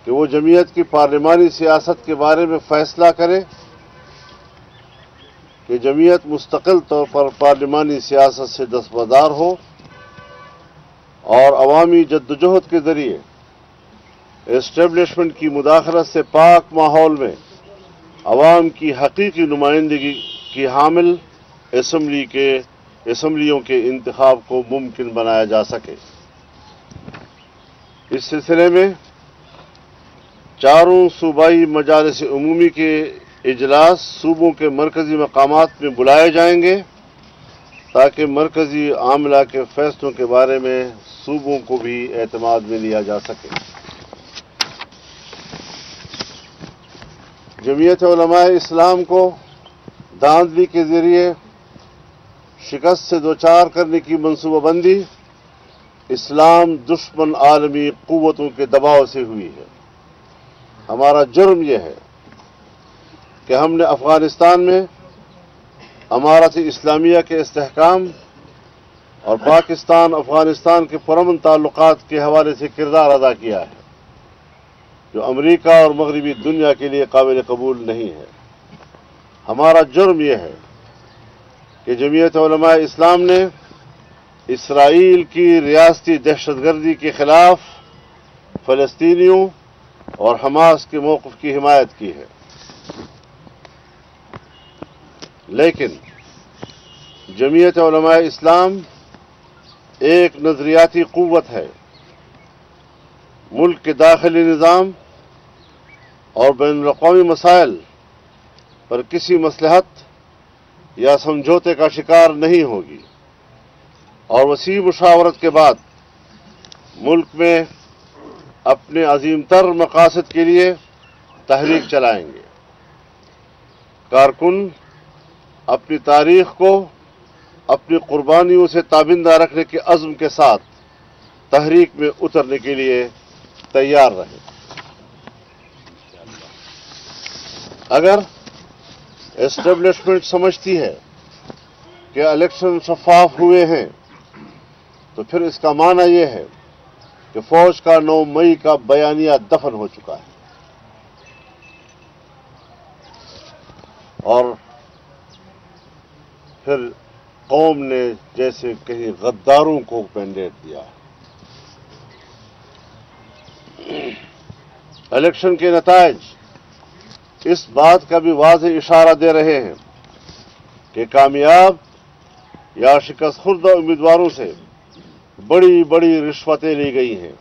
کہ وہ جمعیت کی پارلیمانی سیاست کے بارے میں فیصلہ کرے کہ جمعیت مستقل طور پر پارلیمانی سیاست سے دستبردار ہو اور عوامی جدوجہد کے ذریعے اسٹیبلشمنٹ کی مداخلت سے پاک ماحول میں عوام کی حقیقی نمائندگی کی حامل اسمبلیوں کے انتخاب کو ممکن بنایا جا سکے۔ اس سلسلے میں چاروں صوبائی مجالس عمومی کے اجلاس صوبوں کے مرکزی مقامات میں بلائے جائیں گے تاکہ مرکزی عاملہ کے فیصلوں کے بارے میں صوبوں کو بھی اعتماد میں لیا جا سکے۔ جمعیت علماء اسلام کو دھاندلی کے ذریعے شکست سے دوچار کرنے کی منصوبہ بندی اسلام دشمن عالمی قوتوں کے دباؤ سے ہوئی ہے۔ ہمارا جرم یہ ہے کہ ہم نے افغانستان میں امارت اسلامیہ کے استحکام اور پاکستان افغانستان کے پرامن تعلقات کے حوالے سے کردار ادا کیا ہے جو امریکہ اور مغربی دنیا کے لیے قابل قبول نہیں ہے۔ ہمارا جرم یہ ہے کہ جمعیت علماء اسلام نے اسرائیل کی ریاستی دہشت گردی کے خلاف فلسطینیوں اور حماس کے موقف کی حمایت کی ہے، لیکن جمعیت علماء اسلام ایک نظریاتی قوت ہے۔ ملک کے داخلی نظام اور بین الاقوامی مسائل پر کسی مصلحت یا سمجھوتے کا شکار نہیں ہوگی اور وسیع مشاورت کے بعد ملک میں اپنے عظیم تر مقاصد کے لیے تحریک چلائیں گے۔ کارکن اپنی تاریخ کو اپنی قربانیوں سے تابندہ رکھنے کے عزم کے ساتھ تحریک میں اترنے کے لیے تیار رہیں۔ اگر اسٹیبلشمنٹ سمجھتی ہے کہ الیکشن شفاف ہوئے ہیں تو پھر اس کا معنی یہ ہے کہ فوج کا 9 مئی کا بیانیہ دفن ہو چکا ہے اور پھر قوم نے جیسے کہیں غداروں کو مینڈیٹ دیا ہے۔ الیکشن کے نتائج اس بات کا بھی واضح اشارہ دے رہے ہیں کہ کامیاب یا شکست خوردہ امیدواروں سے بڑی بڑی رشوتیں لی گئی ہیں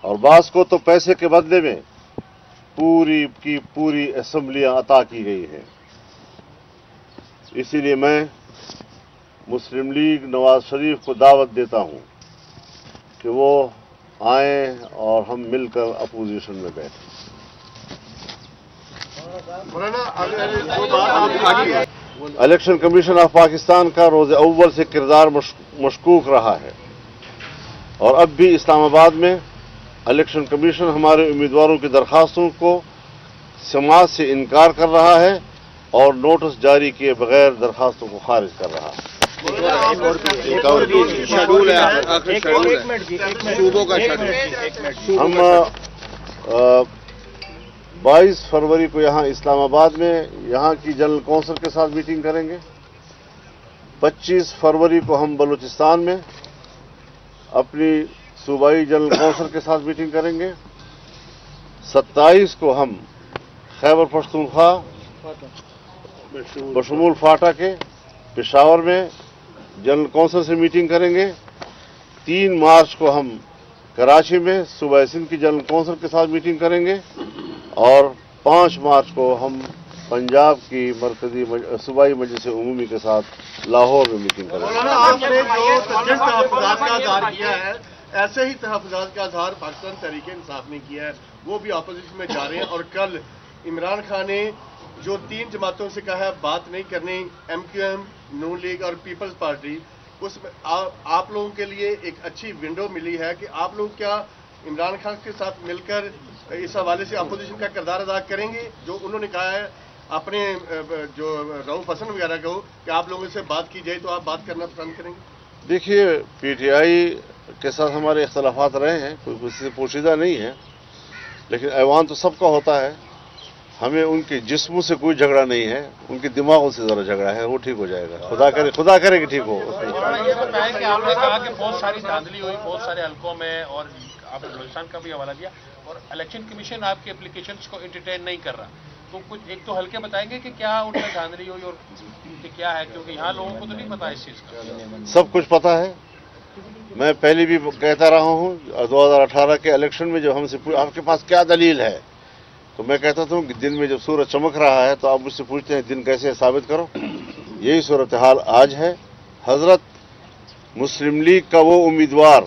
اور بعض کو تو پیسے کے بدلے میں پوری کی پوری اسمبلیاں عطا کی گئی ہیں۔ اسی لیے میں مسلم لیگ نواز شریف کو دعوت دیتا ہوں کہ وہ آئیں اور ہم مل کر اپوزیشن میں بیٹھیں۔ الیکشن کمیشن آف پاکستان کا روز اول سے کردار مشکوک رہا ہے اور اب بھی اسلام آباد میں الیکشن کمیشن ہمارے امیدواروں کی درخواستوں کو سماعت سے انکار کر رہا ہے اور نوٹس جاری کیے بغیر درخواستوں کو خارج کر رہا ہے۔ ہم 22 فروری کو یہاں اسلام آباد میں یہاں کی جنرل کونسل کے ساتھ میٹنگ کریں گے۔ 25 فروری کو ہم بلوچستان میں اپنی صوبائی جنرل کونسل کے ساتھ میٹنگ کریں گے۔ 27 کو ہم خیبر پختونخوا بشمول فاٹا کے پشاور میں جنرل کونسل سے میٹنگ کریں گے۔ 3 مارچ کو ہم کراچی میں صوبہ سندھ کی جنرل کونسل کے ساتھ میٹنگ کریں گے اور 5 مارچ کو ہم پنجاب کی مرکزی صوبائی مجلس عمومی کے ساتھ لاہور میں میٹنگ کریں گے۔ آپ نے جو تحفظات کا اظہار کیا ہے ایسے ہی تحفظات کا اظہار پاکستان تحریک انصاف نے کیا ہے، وہ بھی اپوزیشن میں جا رہے ہیں اور کل عمران خان نے جو 3 جماعتوں سے کہا ہے بات نہیں کرنی، ایم کیو ایم، نون لیگ اور پیپلز پارٹی، اس میں آپ لوگوں کے لیے ایک اچھی ونڈو ملی ہے کہ آپ لوگ کیا عمران خان کے ساتھ مل کر اس حوالے سے اپوزیشن کا کردار ادا کریں گے جو انہوں نے کہا ہے اپنے جو رؤوف حسن وغیرہ کو کہ آپ لوگوں سے بات کی جائے تو آپ بات کرنا پسند کریں گے؟ دیکھیے، پی ٹی آئی کے ساتھ ہمارے اختلافات رہے ہیں، کوئی کسی سے پوشیدہ نہیں ہے، لیکن ایوان تو سب کا ہوتا ہے. ہمیں ان کے جسموں سے کوئی جھگڑا نہیں ہے, ان کے دماغوں سے ذرا جھگڑا ہے, وہ ٹھیک ہو جائے گا. خدا کرے کہ ٹھیک ہو. یہ بتائیں کہ آپ نے کہا کہ بہت ساری دھاندلی ہوئی بہت سارے حلقوں میں, اور آپ نے بلوچستان کا بھی حوالہ دیا, اور الیکشن کمیشن آپ کی اپلیکیشنز کو انٹرٹین نہیں کر رہا. تو کچھ ایک تو حلقے بتائیں گے کہ کیا ان میں دھاندلی ہوئی اور کیا ہے, کیونکہ یہاں لوگوں کو تو نہیں پتا اس چیز کا. سب کچھ پتا ہے. میں پہلے بھی کہتا رہا ہوں, 2018 کے الیکشن میں جب ہم سے آپ کے پاس کیا دلیل ہے, تو میں کہتا تھا کہ دن میں جب سورج چمک رہا ہے تو آپ مجھ سے پوچھتے ہیں دن کیسے ثابت کرو. یہی صورتحال آج ہے. حضرت مسلم لیگ کا وہ امیدوار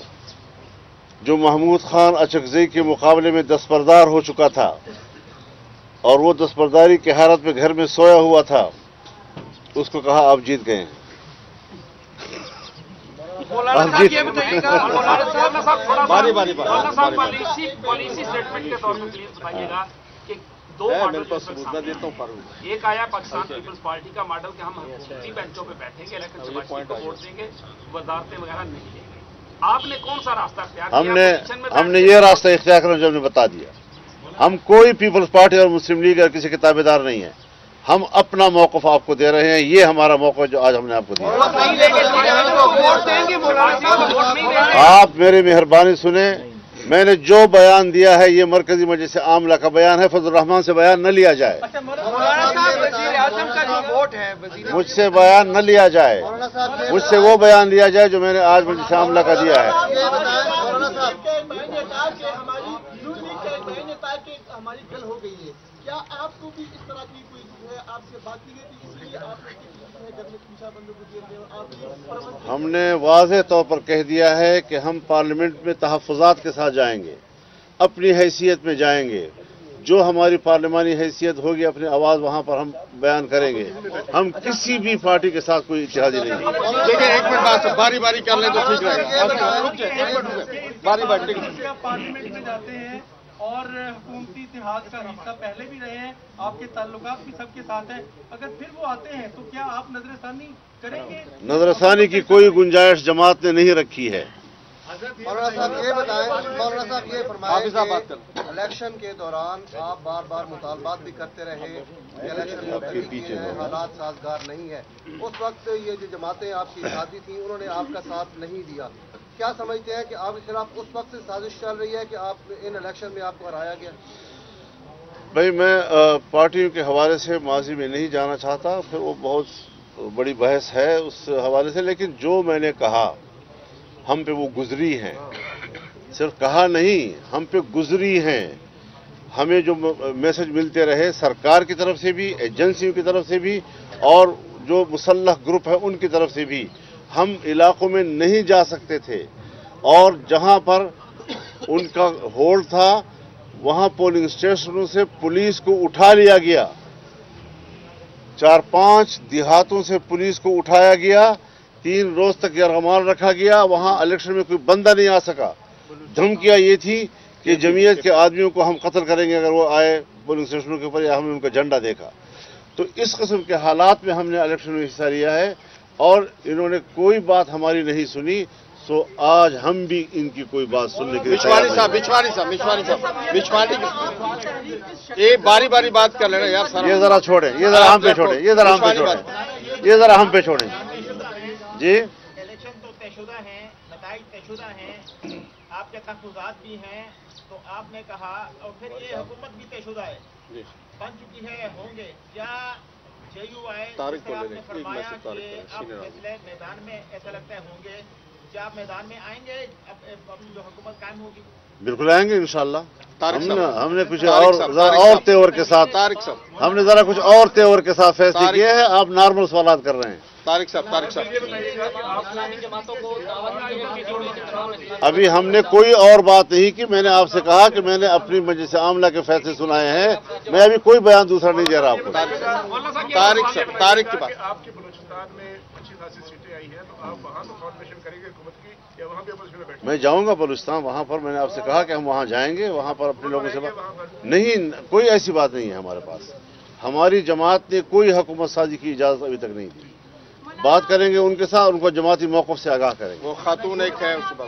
جو محمود خان اچکزئی کے مقابلے میں دستبردار ہو چکا تھا اور وہ دستبرداری کی حالت میں گھر میں سویا ہوا تھا, اس کو کہا آپ جیت گئے ہیں. پالیسی اسٹیٹمنٹ کے طور پر پلیز بتائیے گا کہ دو ماڈل ایک آیا پاکستان پیپلز پارٹی کا ماڈل کہ ہم حکومتی بینچوں پہ بیٹھیں گے, الیکشن سے بچنے کو ووٹ دیں گے, وزارتیں وغیرہ نہیں دیں گے. آپ نے کون سا راستہ اختیار کیا؟ ہم نے یہ راستہ اختیار کرنا جو ہم نے بتا دیا. ہم کوئی پیپلز پارٹی اور مسلم لیگ اور کسی کے تابع دار نہیں ہیں. ہم اپنا موقف آپ کو دے رہے ہیں. یہ ہمارا موقف جو آج ہم نے آپ کو دیا. آپ میری مہربانی سنیں, میں نے جو بیان دیا ہے یہ مرکزی مجلس عاملہ کا بیان ہے. فضل الرحمان سے بیان نہ لیا جائے, مجھ سے بیان نہ لیا جائے, مجھ سے وہ بیان لیا جائے جو میں نے آج مجلس عاملہ کا دیا ہے. ہماری گل ہو گئی ہے, کیا آپ کو بھی اس طرح کی کوئی ہے, آپ سے بات کی گئی تھی اس لیے آپ نے ہم نے واضح طور پر کہہ دیا ہے کہ ہم پارلیمنٹ میں تحفظات کے ساتھ جائیں گے, اپنی حیثیت میں جائیں گے. جو ہماری پارلیمانی حیثیت ہوگی اپنی آواز وہاں پر ہم بیان کریں گے. ہم کسی بھی پارٹی کے ساتھ کوئی اتحادی نہیں ہے. دیکھیں ایک منٹ باری باری کر لیں تو ٹھیک رہے گا. باری باری پارلیمنٹ میں جاتے ہیں اور حکومتی اتحاد کا حصہ پہلے بھی رہے ہیں, آپ کے تعلقات بھی سب کے ساتھ ہیں. اگر پھر وہ آتے ہیں تو کیا آپ نظر ثانی کریں گے؟ نظر ثانی کی کوئی گنجائش جماعت نے نہیں رکھی ہے. مولانا صاحب یہ بتائیں, مولانا صاحب یہ فرمائیں کہ الیکشن کے دوران آپ بار بار مطالبات بھی کرتے رہے کہ الیکشن ملتوی کیے ہیں, حالات سازگار نہیں ہے. اس وقت یہ جو جماعتیں آپ کی اتحادی تھیں انہوں نے آپ کا ساتھ نہیں دیا. کیا سمجھتے ہیں کہ آپ کے خلاف اس وقت سے سازش چل رہی ہے کہ آپ ان الیکشن میں آپ کو ہرایا گیا؟ بھائی میں پارٹیوں کے حوالے سے ماضی میں نہیں جانا چاہتا, پھر وہ بہت بڑی بحث ہے اس حوالے سے. لیکن جو میں نے کہا ہم پہ وہ گزری ہیں, صرف کہا نہیں ہم پہ گزری ہیں. ہمیں جو میسج ملتے رہے سرکار کی طرف سے بھی, ایجنسیوں کی طرف سے بھی, اور جو مسلح گروپ ہے ان کی طرف سے بھی, ہم علاقوں میں نہیں جا سکتے تھے. اور جہاں پر ان کا ہولڈ تھا وہاں پولنگ اسٹیشنوں سے پولیس کو اٹھا لیا گیا, 4-5 دیہاتوں سے پولیس کو اٹھایا گیا, 3 روز تک یرغمال رکھا گیا. وہاں الیکشن میں کوئی بندہ نہیں آ سکا. دھمکیاں یہ تھی کہ جمعیت کے آدمیوں کو ہم قتل کریں گے اگر وہ آئے پولنگ اسٹیشنوں کے اوپر یا ہم نے ان کا جھنڈا دیکھا. تو اس قسم کے حالات میں ہم نے الیکشن میں حصہ لیا ہے اور انہوں نے کوئی بات ہماری نہیں سنی. سو آج ہم بھی ان کی کوئی بات سننے کے لیے یہ باری باری بات کر لینا یار. یہ ذرا چھوڑیں, یہ ذرا ہم پہ چھوڑیں, یہ ذرا ہم پہ چھوڑیں, یہ ذرا ہم پہ چھوڑیں. جی الیکشن تو طے شدہ ہیں, نتائج طے شدہ ہیں, آپ کے تحفظات بھی ہیں, تو آپ نے کہا, اور پھر یہ حکومت بھی طے شدہ ہے, بن چکی ہے, ہوں گے. کیا جے یو آئی آپ نے فرمایا کہ آپ فیصلے میدان میں ایسا لگتا ہے ہوں گے, کیا آپ میدان میں آئیں گے اپنی جو حکومت قائم ہوگی؟ بالکل آئیں گے انشاءاللہ. ہم نے کچھ اور تیور کے ساتھ ہم نے ذرا کچھ اور تیور کے ساتھ فیصلے کیے ہیں. آپ نارمل سوالات کر رہے ہیں. طارق صاحب ابھی ہم نے کوئی اور بات نہیں کی. میں نے آپ سے کہا کہ میں نے اپنی مجلس عاملہ کے فیصلے سنائے ہیں. میں ابھی کوئی بیان دوسرا نہیں دے رہا آپ کو. طارق کی بات, آپ کے بلوچستان میں اچھی خاصی سیٹیں آئی ہیں, تو آپ وہاں تو فارمیشن کریں گے حکومت کی, یا وہاں بھی اپوزیشن میں بیٹھیں گے؟ میں جاؤں گا بلوچستان, وہاں پر میں نے آپ سے کہا کہ ہم وہاں جائیں گے, وہاں پر اپنے لوگوں سے نہیں, کوئی ایسی بات نہیں ہے ہمارے پاس. ہماری جماعت نے کوئی حکومت سازی کی اجازت ابھی تک نہیں دی. بات کریں گے ان کے ساتھ, ان کو جماعتی موقف سے آگاہ کریں گے. وہ خاتون ایک ہے اس کے بعد.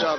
4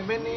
MNA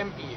MPA